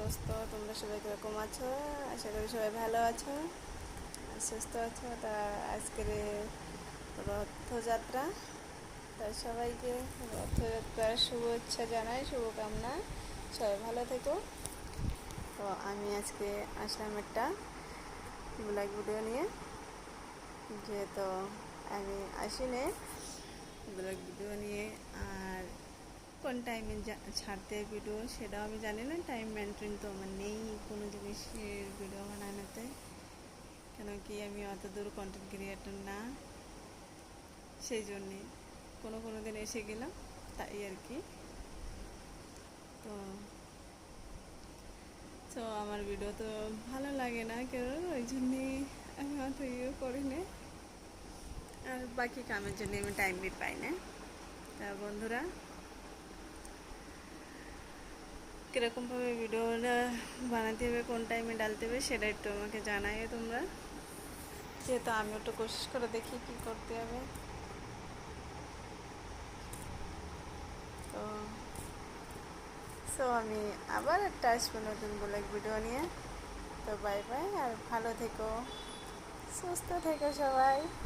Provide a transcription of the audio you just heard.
সুস্থ। তোমরা সবাই কীরকম আছো? আশা করি সবাই ভালো আছো আর সুস্থ আছো। তা আজকের রথযাত্রা, তাই সবাইকে রথযাত্রার শুভেচ্ছা জানাই, শুভকামনা। সবাই ভালো থেকো। তো আমি আজকে আসলাম একটা ব্লগ ভিডিও নিয়ে, যেহেতু আমি আসিনি ব্লগ ভিডিও নিয়ে। আর কোন টাইমে ছাড়তে ভিডিও সেটাও আমি জানি না। টাইম মেনটেন তো আমার নেই কোনো জিনিসের ভিডিও বানানোতে, কেন কি আমি অত দূর কন্টেন্ট ক্রিয়েটর না। সেই জন্যে কোনো দিন এসে গেলাম, তাই আর কি। তো তো আমার ভিডিও তো ভালো লাগে না কেন, ওই জন্যেই আমি অত করি না। আর বাকি কামের জন্য আমি টাইম পাই না। তা বন্ধুরা, কীরকমভাবে ভিডিওটা বানাতে হবে, কোন টাইমে ডালতে হবে, সেটা একটু আমাকে জানাইও তোমরা, যেহেতু আমি একটু কোশিশ করে দেখি কী করতে হবে। তো আমি আবার একটা আসবো নতুন ব্লগ ভিডিও নিয়ে। তো বাই বাই, আর ভালো থেকো, সুস্থ থেকো সবাই।